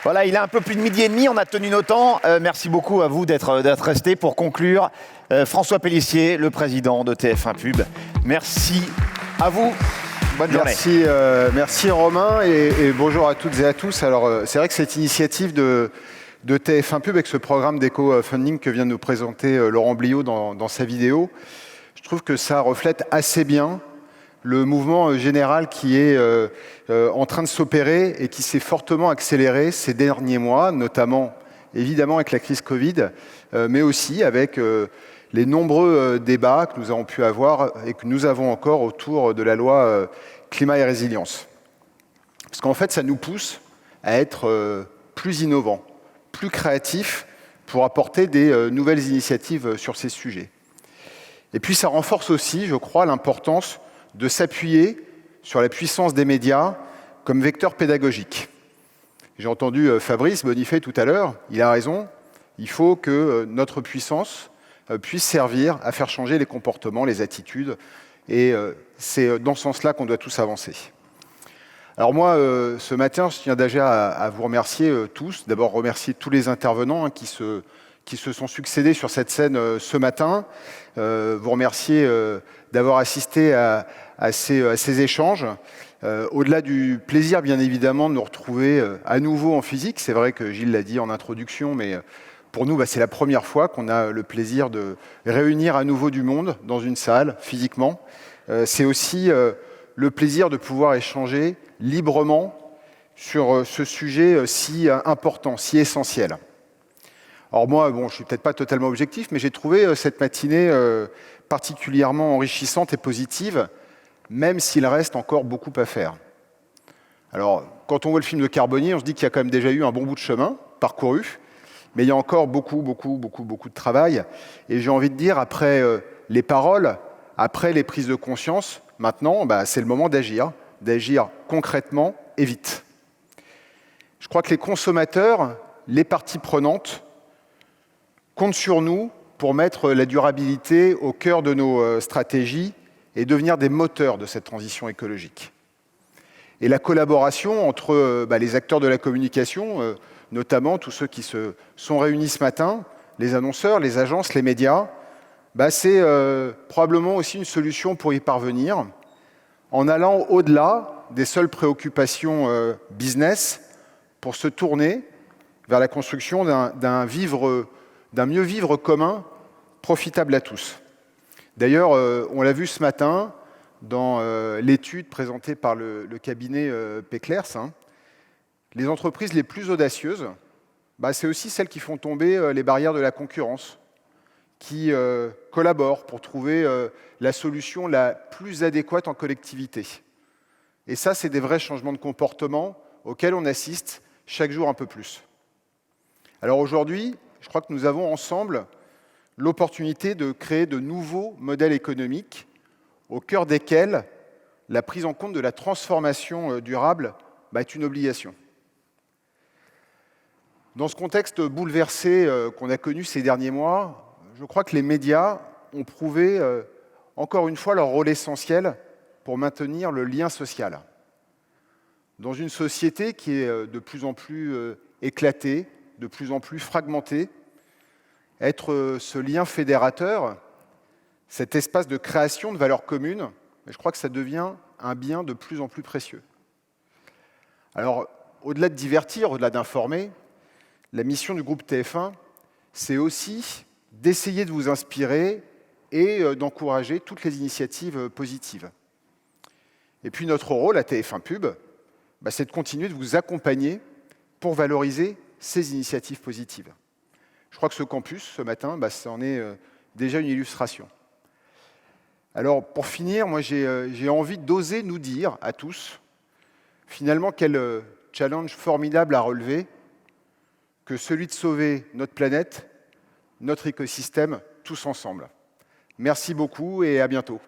Voilà, il est un peu plus de midi et demi, on a tenu nos temps. Merci beaucoup à vous d'être restés pour conclure. François Pélissier, le président de TF1 Pub. Merci à vous. Bonne journée. Merci Romain et bonjour à toutes et à tous. Alors c'est vrai que cette initiative de TF1 Pub avec ce programme d'éco-funding que vient de nous présenter Laurent Bliot dans sa vidéo, je trouve que ça reflète assez bien le mouvement général qui est en train de s'opérer et qui s'est fortement accéléré ces derniers mois, notamment évidemment avec la crise Covid, mais aussi avec les nombreux débats que nous avons pu avoir et que nous avons encore autour de la loi climat et résilience. Parce qu'en fait, ça nous pousse à être plus innovants, plus créatifs pour apporter des nouvelles initiatives sur ces sujets. Et puis ça renforce aussi, je crois, l'importance de s'appuyer sur la puissance des médias comme vecteur pédagogique. J'ai entendu Fabrice Bonifay tout à l'heure, il a raison, il faut que notre puissance puisse servir à faire changer les comportements, les attitudes, et c'est dans ce sens-là qu'on doit tous avancer. Alors moi, ce matin, je tiens déjà à vous remercier tous, d'abord remercier tous les intervenants qui se sont succédés sur cette scène ce matin, vous remercier d'avoir assisté à ces échanges. Au-delà du plaisir, bien évidemment, de nous retrouver à nouveau en physique, c'est vrai que Gilles l'a dit en introduction, mais pour nous, c'est la première fois qu'on a le plaisir de réunir à nouveau du monde dans une salle, physiquement. C'est aussi le plaisir de pouvoir échanger librement sur ce sujet si important, si essentiel. Alors moi, je ne suis peut-être pas totalement objectif, mais j'ai trouvé cette matinée particulièrement enrichissante et positive, même s'il reste encore beaucoup à faire. Alors, quand on voit le film de Carbonnier, on se dit qu'il y a quand même déjà eu un bon bout de chemin parcouru, mais il y a encore beaucoup de travail. Et j'ai envie de dire, après les paroles, après les prises de conscience, maintenant, c'est le moment d'agir concrètement et vite. Je crois que les consommateurs, les parties prenantes, comptent sur nous pour mettre la durabilité au cœur de nos stratégies et devenir des moteurs de cette transition écologique. Et la collaboration entre les acteurs de la communication, notamment tous ceux qui se sont réunis ce matin, les annonceurs, les agences, les médias, c'est probablement aussi une solution pour y parvenir, en allant au-delà des seules préoccupations business, pour se tourner vers la construction d'un mieux vivre commun, profitable à tous. D'ailleurs, on l'a vu ce matin dans l'étude présentée par le cabinet Péclers, les entreprises les plus audacieuses, c'est aussi celles qui font tomber les barrières de la concurrence, qui collaborent pour trouver la solution la plus adéquate en collectivité. Et ça, c'est des vrais changements de comportement auxquels on assiste chaque jour un peu plus. Alors aujourd'hui, je crois que nous avons ensemble l'opportunité de créer de nouveaux modèles économiques au cœur desquels la prise en compte de la transformation durable est une obligation. Dans ce contexte bouleversé qu'on a connu ces derniers mois, je crois que les médias ont prouvé encore une fois leur rôle essentiel pour maintenir le lien social. Dans une société qui est de plus en plus éclatée, de plus en plus fragmentée, être ce lien fédérateur, cet espace de création de valeurs communes, je crois que ça devient un bien de plus en plus précieux. Alors, au-delà de divertir, au-delà d'informer, la mission du groupe TF1, c'est aussi d'essayer de vous inspirer et d'encourager toutes les initiatives positives. Et puis notre rôle à TF1 Pub, c'est de continuer de vous accompagner pour valoriser ces initiatives positives. Je crois que ce campus, ce matin, ça en est déjà une illustration. Alors, pour finir, moi, j'ai envie d'oser nous dire à tous, finalement, quel challenge formidable à relever que celui de sauver notre planète, notre écosystème, tous ensemble. Merci beaucoup et à bientôt.